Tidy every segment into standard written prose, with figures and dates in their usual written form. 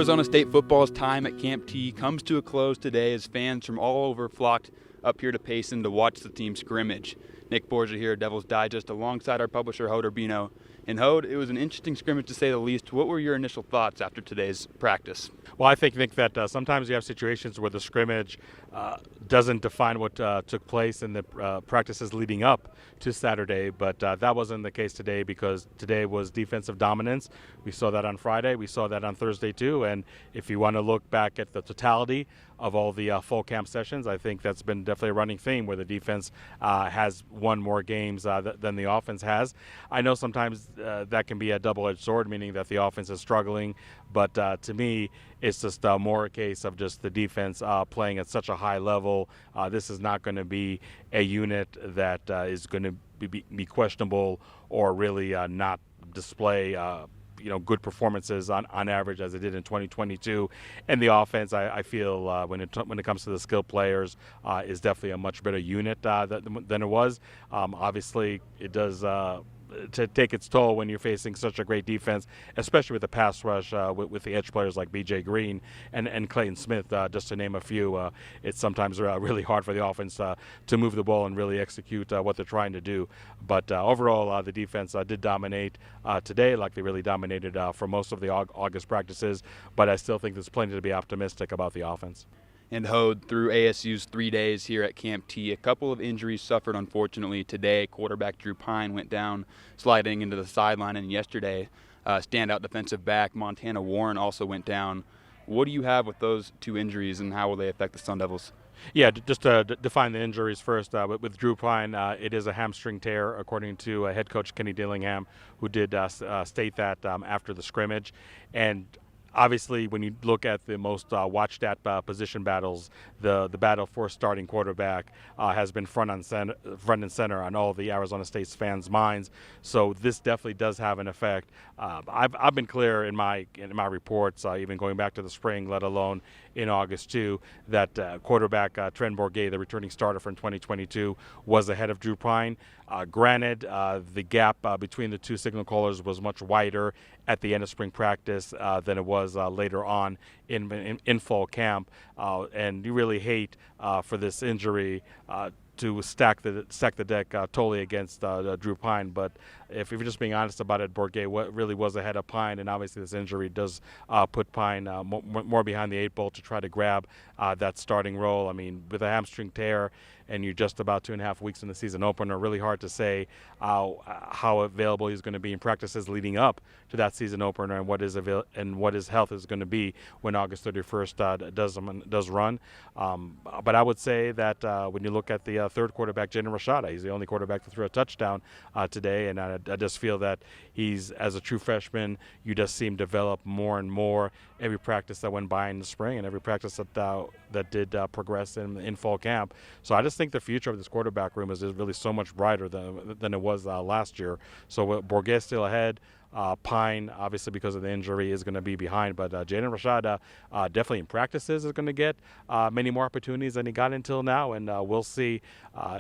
Arizona State football's time at Camp T comes to a close today as fans from all over flocked up here to Payson to watch the team scrimmage. Nick Borgia here at Devil's Digest alongside our publisher Hode Urbino. And Hode, it was an interesting scrimmage to say the least. What were your initial thoughts after today's practice? Well, I think, Nick, that sometimes you have situations where the scrimmage doesn't define what took place in the practices leading up to Saturday, but that wasn't the case today because today was defensive dominance. We saw that on Friday. We saw that on Thursday, too. And if you want to look back at the totality of all the fall camp sessions, I think that's been definitely a running theme where the defense has won more games than the offense has. I know sometimes that can be a double-edged sword, meaning that the offense is struggling, but to me, it's just more a case of just the defense playing at such a high level. This is not going to be a unit that is going to be questionable or really not display good performances on average as it did in 2022. And the offense, I feel, when it comes to the skilled players, is definitely a much better unit than it was. Obviously, it does to take its toll when you're facing such a great defense, especially with the pass rush with the edge players like B.J. Green and Clayton Smith, just to name a few. It's sometimes really hard for the offense to move the ball and really execute what they're trying to do. But overall, the defense did dominate today, like they really dominated for most of the August practices. But I still think there's plenty to be optimistic about the offense. And Hode, through ASU's 3 days here at Camp T, a couple of injuries suffered, unfortunately. Today, quarterback Drew Pine went down, sliding into the sideline, and yesterday, standout defensive back Montana Warren also went down. What do you have with those two injuries, and how will they affect the Sun Devils? Yeah, just to define the injuries first, with Drew Pine, it is a hamstring tear, according to head coach Kenny Dillingham, who did state that after the scrimmage. And obviously, when you look at the most watched at position battles, the battle for starting quarterback has been front and center on all the Arizona State fans' minds. So this definitely does have an effect. I've been clear in my reports, even going back to the spring, let alone in August too, that quarterback Trent Bourguet, the returning starter from 2022, was ahead of Drew Pine. Granted, the gap between the two signal callers was much wider at the end of spring practice than it was later on in fall camp, and you really hate for this injury to stack the deck totally against Drew Pine. But if you're just being honest about it, Bourguet really was ahead of Pine, and obviously this injury does put Pine more behind the eight ball to try to grab that starting role. I mean, with a hamstring tear and you're just about 2.5 weeks in the season opener, really hard to say how available he's going to be in practices leading up to that season opener and what his health is going to be when August 31st does run. But I would say that when you look at the third quarterback, Jaden Rashada, he's the only quarterback to throw a touchdown today, and I just feel that he's, as a true freshman, you just see him develop more and more every practice that went by in the spring and every practice that did progress in fall camp. So I just think the future of this quarterback room is really so much brighter than it was last year. So Bourguet's still ahead. Pine, obviously because of the injury, is going to be behind, but Jaden Rashada definitely in practices is going to get many more opportunities than he got until now, and we'll see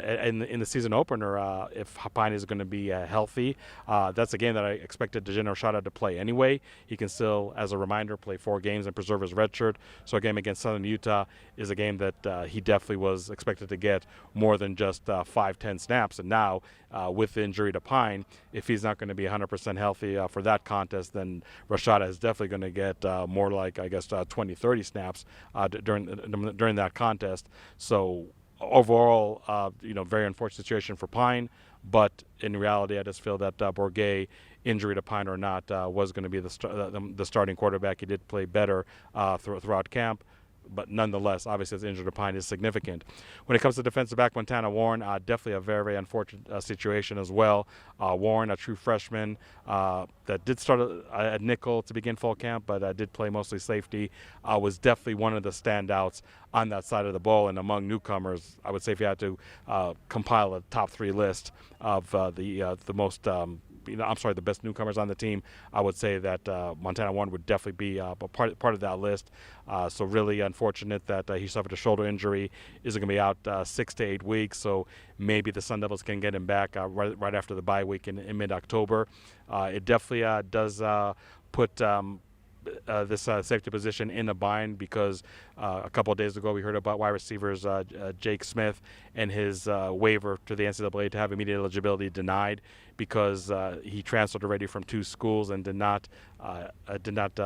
in the season opener if Pine is going to be healthy. That's a game that I expected Jaden Rashada to play anyway. He can still, as a reminder, play 4 games and preserve his red shirt. So a game against Southern Utah is a game that he definitely was expected to get more than just 5-10 snaps, and now with the injury to Pine, if he's not going to be 100% healthy for that contest, then Rashada is definitely going to get more like, I guess, 20-30 snaps during that contest. So overall, very unfortunate situation for Pine, but in reality, I just feel that Bourguet, injury to Pine or not, was going to be the starting quarterback. He did play better throughout camp, but nonetheless, obviously, his injury to Pine is significant. When it comes to defensive back Montana Warren, definitely a very, very unfortunate situation as well. Warren, a true freshman that did start at nickel to begin fall camp, but did play mostly safety, was definitely one of the standouts on that side of the ball. And among newcomers, I would say if you had to compile a top 3 list of the best newcomers on the team, I would say that Montana Warren would definitely be part of that list. So really unfortunate that he suffered a shoulder injury. Is going to be out 6 to 8 weeks. So maybe the Sun Devils can get him back right after the bye week in mid-October. It definitely does put this safety position in a bind because a couple of days ago we heard about wide receivers Jake Smith and his waiver to the NCAA to have immediate eligibility denied because he transferred already from 2 schools and did not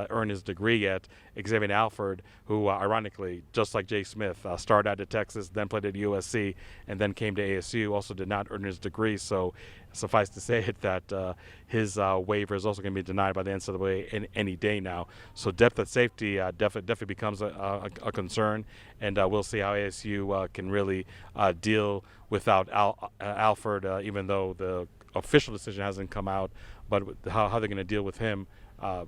earn his degree yet. Xavier Alford, who ironically, just like Jake Smith, started out at Texas, then played at USC, and then came to ASU, also did not earn his degree. So suffice to say it that his waiver is also going to be denied by the NCAA any day now. So depth at safety definitely becomes a concern, and we'll see how ASU can really deal without Alford, even though the official decision hasn't come out, but how they're going to deal with him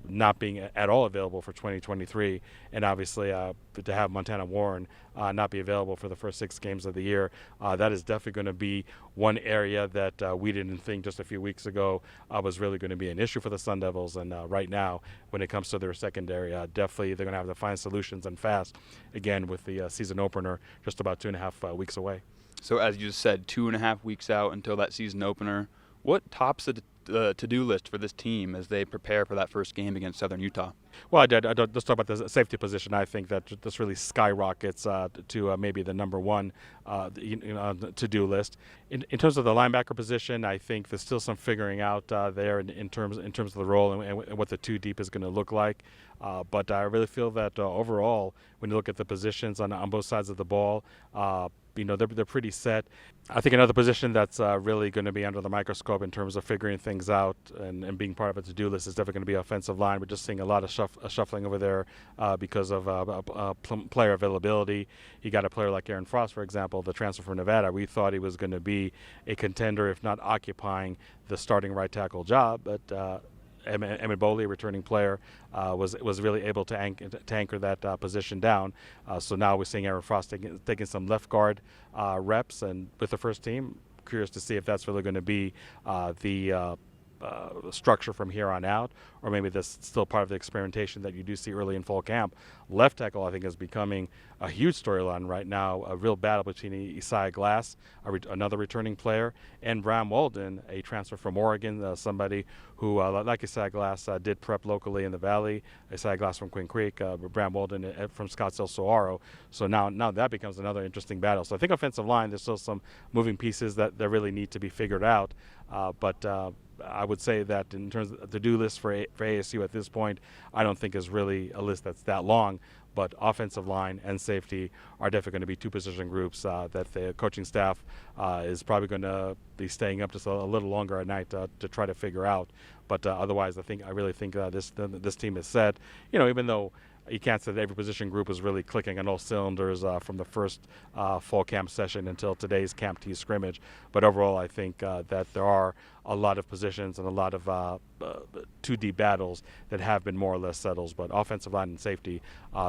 not being at all available for 2023, and obviously to have Montana Warren not be available for the first 6 games of the year, that is definitely going to be one area that we didn't think just a few weeks ago was really going to be an issue for the Sun Devils. And right now, when it comes to their secondary, definitely they're going to have to find solutions and fast, again, with the season opener just about 2.5 weeks away. So as you just said, 2.5 weeks out until that season opener. What tops the to-do list for this team as they prepare for that first game against Southern Utah? Well, let's talk about the safety position. I think that this really skyrockets to maybe the number 1 to-do list. In terms of the linebacker position, I think there's still some figuring out there in terms of the role and what the 2 deep is going to look like. But I really feel that overall, when you look at the positions on both sides of the ball, they're pretty set. I think another position that's really going to be under the microscope in terms of figuring things out and being part of a to-do list is definitely going to be offensive line. We're just seeing a lot of shuffling over there because of player availability. You got a player like Aaron Frost, for example, the transfer from Nevada. We thought he was going to be a contender, if not occupying the starting right tackle job, but Emmett Boley, a returning player, was really able to anchor that position down. So now we're seeing Aaron Frost taking some left guard reps, and with the first team, curious to see if that's really going to be the structure from here on out, or maybe that's still part of the experimentation that you do see early in fall camp. Left tackle, I think, is becoming a huge storyline right now, a real battle between Isaiah Glass, another returning player, and Bram Walden, a transfer from Oregon, somebody who, like Isaiah Glass, did prep locally in the Valley. Isaiah Glass from Quinn Creek, Bram Walden from Scottsdale Saguaro. So now that becomes another interesting battle. So I think offensive line, there's still some moving pieces that really need to be figured out. But I would say that in terms of the to-do list for ASU at this point, I don't think is really a list that's that long. But offensive line and safety are definitely going to be 2 position groups that the coaching staff is probably going to be staying up just a little longer at night to try to figure out. But otherwise, I really think this team is set. Even though you can't say that every position group is really clicking on all cylinders from the first fall camp session until today's Camp T scrimmage. But overall, I think that there are a lot of positions and a lot of 2 deep battles that have been more or less settled. But offensive line and safety,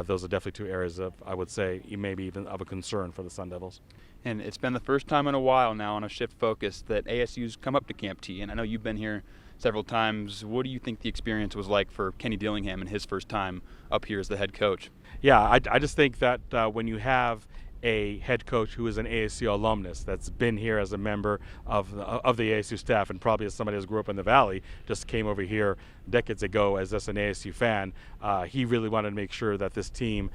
those are definitely 2 areas of, I would say, maybe even of a concern for the Sun Devils. And it's been the first time in a while now on a shift focus that ASU's come up to Camp T. And I know you've been here several times. What do you think the experience was like for Kenny Dillingham and his first time up here as the head coach? Yeah, I just think that when you have a head coach who is an ASU alumnus that's been here as a member of the ASU staff, and probably as somebody who grew up in the Valley, just came over here decades ago as just an ASU fan, he really wanted to make sure that this team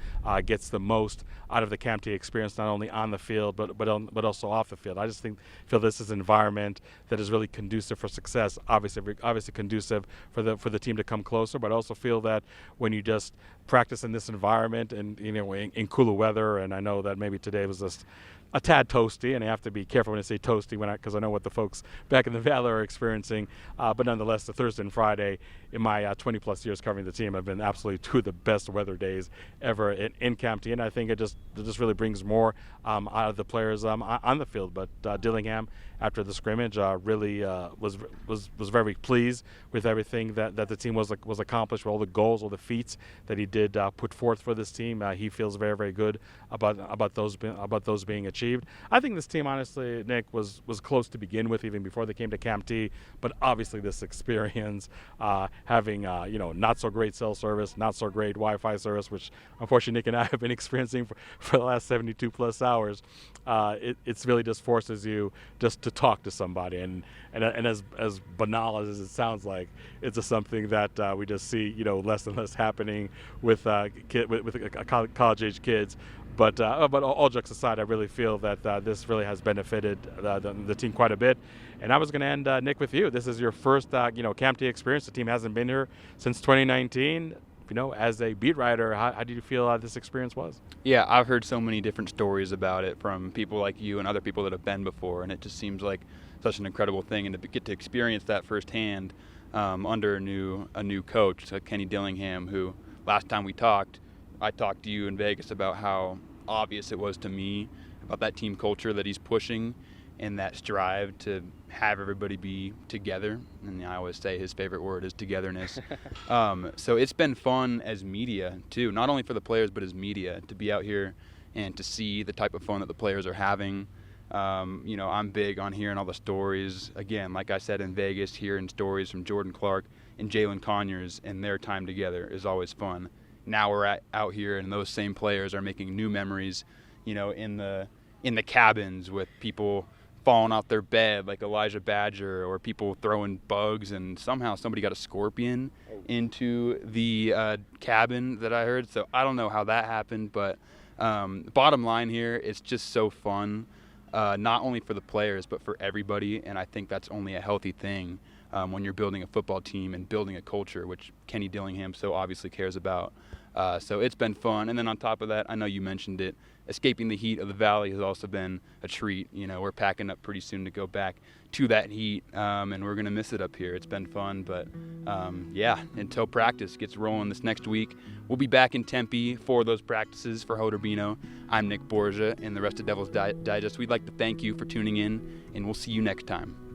gets the most out of the Camp T experience, not only on the field but also off the field. I just feel this is an environment that is really conducive for success. Obviously conducive for the team to come closer, but I also feel that when you just practice in this environment and in cooler weather, and I know that maybe today was just a tad toasty, and I have to be careful when I say toasty because I know what the folks back in the Valley are experiencing. But nonetheless, the Thursday and Friday in my 20-plus years covering the team have been absolutely 2 of the best weather days ever in Camp T, and I think it just really brings more out of the players on the field. But Dillingham, after the scrimmage, really was very pleased with everything that the team was accomplished, with all the goals, all the feats that he did put forth for this team. He feels very, very good about those being achieved. achieved. I think this team, honestly, Nick, was close to begin with even before they came to Camp T. But obviously, this experience, having not so great cell service, not so great Wi-Fi service, which unfortunately Nick and I have been experiencing for the last 72 plus hours, it's really just forces you just to talk to somebody. And as banal as it sounds like, it's just something that we just see less and less happening with college age kids. But all jokes aside, I really feel that this really has benefited the team quite a bit. And I was going to end, Nick, with you. This is your first Camp T experience. The team hasn't been here since 2019. As a beat writer, how do you feel this experience was? Yeah, I've heard so many different stories about it from people like you and other people that have been before, and it just seems like such an incredible thing. And to get to experience that firsthand under a new coach, Kenny Dillingham, who last time we talked, I talked to you in Vegas about how obvious it was to me about that team culture that he's pushing and that strive to have everybody be together. And I always say his favorite word is togetherness. So it's been fun as media, too, not only for the players but as media, to be out here and to see the type of fun that the players are having. I'm big on hearing all the stories. Again, like I said in Vegas, hearing stories from Jordan Clark and Jalen Conyers and their time together is always fun. Now we're out here and those same players are making new memories, in the cabins with people falling off their bed like Elijah Badger, or people throwing bugs, and somehow somebody got a scorpion into the cabin that I heard. So I don't know how that happened, but bottom line here, it's just so fun, not only for the players but for everybody, and I think that's only a healthy thing when you're building a football team and building a culture, which Kenny Dillingham so obviously cares about. So it's been fun. And then on top of that, I know you mentioned it, escaping the heat of the Valley has also been a treat. We're packing up pretty soon to go back to that heat, and we're going to miss it up here. It's been fun, but until practice gets rolling this next week, we'll be back in Tempe for those practices for Hoderbino. I'm Nick Borgia and the rest of Devil's Digest. We'd like to thank you for tuning in, and we'll see you next time.